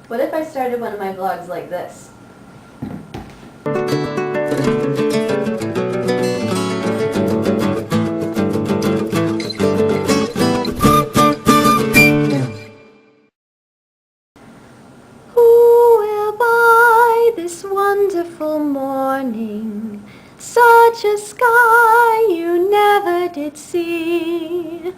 What if I started one of my vlogs like this? Who will buy this wonderful morning? Such a sky you never did see.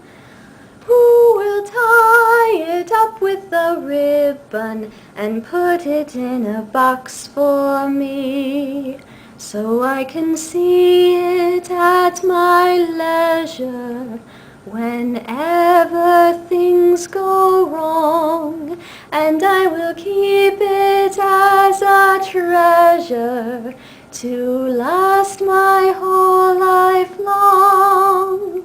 Who will tie it up with a ribbon and put it in a box for me, so I can see it at my leisure whenever things go wrong, and I will keep it as a treasure to last my whole life long.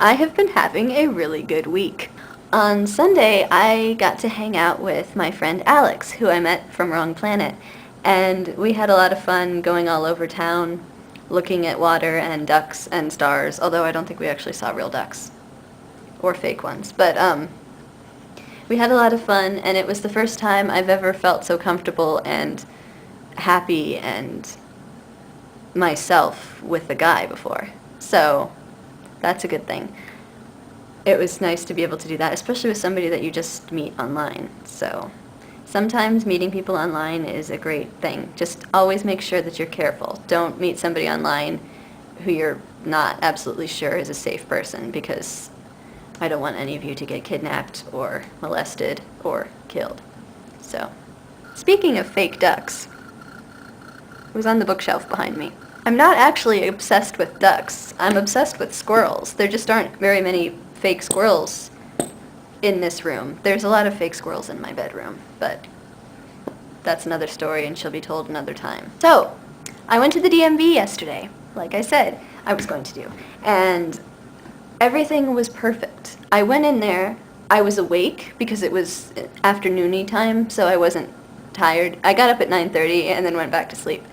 I have been having a really good week. On Sunday, I got to hang out with my friend Alex, who I met from Wrong Planet, and we had a lot of fun going all over town, looking at water and ducks and stars, although I don't think we actually saw real ducks, or fake ones. But we had a lot of fun, and it was the first time I've ever felt so comfortable and happy and myself with a guy before. So that's a good thing. It was nice to be able to do that, especially with somebody that you just meet online. So sometimes meeting people online is a great thing. Just always make sure that you're careful. Don't meet somebody online who you're not absolutely sure is a safe person, because I don't want any of you to get kidnapped or molested or killed. So, speaking of fake ducks, it was on the bookshelf behind me. I'm not actually obsessed with ducks. I'm obsessed with squirrels. There just aren't very many fake squirrels in this room. There's a lot of fake squirrels in my bedroom, but that's another story and she'll be told another time. So, I went to the DMV yesterday, like I said I was going to do, and everything was perfect. I went in there, I was awake because it was afternoon-y time, so I wasn't tired. I got up at 9:30 and then went back to sleep.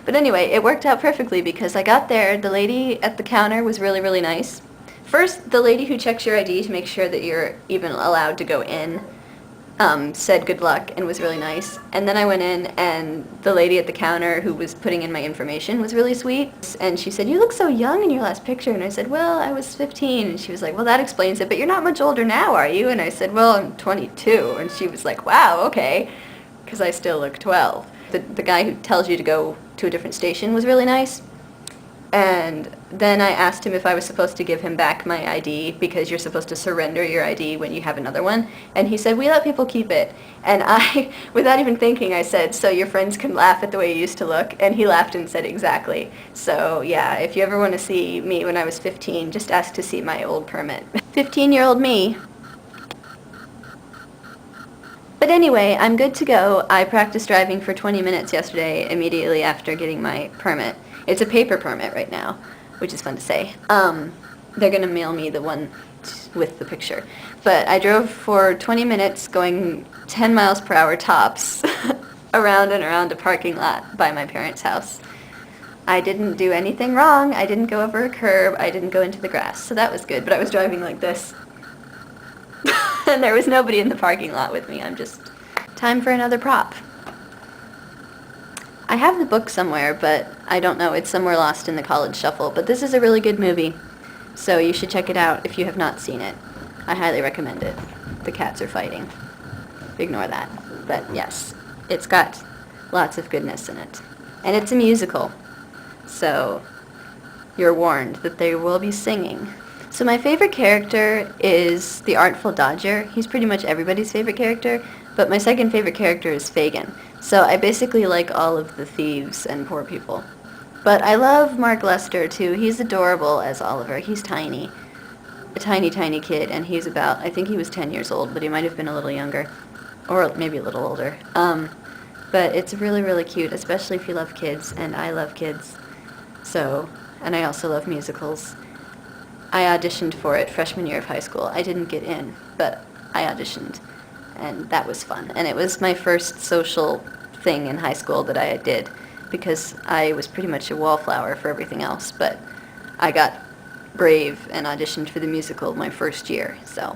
But anyway, it worked out perfectly because I got there, the lady at the counter was really, really nice. First, the lady who checks your ID to make sure that you're even allowed to go in said good luck and was really nice. And then I went in, and the lady at the counter who was putting in my information was really sweet. And she said, "You look so young in your last picture." And I said, "Well, I was 15. And she was like, "Well, that explains it, but you're not much older now, are you?" And I said, "Well, I'm 22. And she was like, "Wow, okay," because I still look 12. The guy who tells you to go to a different station was really nice. And then I asked him if I was supposed to give him back my ID, because you're supposed to surrender your ID when you have another one. And he said, "We let people keep it." And I, without even thinking, I said, "So your friends can laugh at the way you used to look?" And he laughed and said, "Exactly." So yeah, if you ever want to see me when I was 15, just ask to see my old permit. 15-year-old me. But anyway, I'm good to go. I practiced driving for 20 minutes yesterday immediately after getting my permit. It's a paper permit right now, which is fun to say. They're going to mail me the one with the picture. But I drove for 20 minutes going 10 miles per hour tops around and around a parking lot by my parents' house. I didn't do anything wrong. I didn't go over a curb. I didn't go into the grass. So that was good. But I was driving like this. And there was nobody in the parking lot with me. I'm just... Time for another prop. I have the book somewhere, but I don't know. It's somewhere lost in the college shuffle. But this is a really good movie, so you should check it out if you have not seen it. I highly recommend it. The cats are fighting. Ignore that. But yes, it's got lots of goodness in it. And it's a musical, so you're warned that they will be singing. So my favorite character is the Artful Dodger. He's pretty much everybody's favorite character, but my second favorite character is Fagin. So I basically like all of the thieves and poor people. But I love Mark Lester too. He's adorable as Oliver. He's tiny. A tiny, tiny kid, and he's about, I think he was 10 years old, but he might have been a little younger. Or maybe a little older. But it's really, really cute, especially if you love kids, and I love kids. So, and I also love musicals. I auditioned for it freshman year of high school. I didn't get in, but I auditioned, and that was fun. And it was my first social thing in high school that I did, because I was pretty much a wallflower for everything else, but I got brave and auditioned for the musical my first year, so.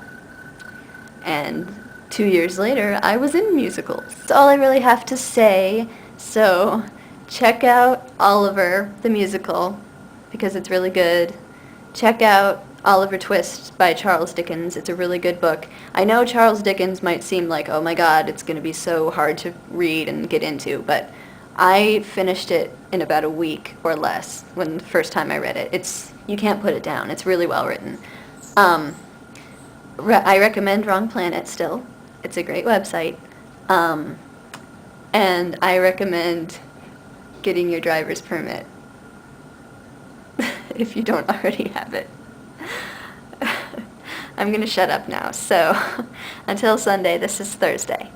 And 2 years later, I was in musicals. That's all I really have to say. So check out Oliver, the musical, because it's really good. Check out Oliver Twist by Charles Dickens. It's a really good book. I know Charles Dickens might seem like, oh my god, it's going to be so hard to read and get into, but I finished it in about a week or less when the first time I read it. You can't put it down. It's really well written. I recommend Wrong Planet still. It's a great website. And I recommend getting your driver's permit if you don't already have it. I'm going to shut up now. So until Sunday, this is Thursday.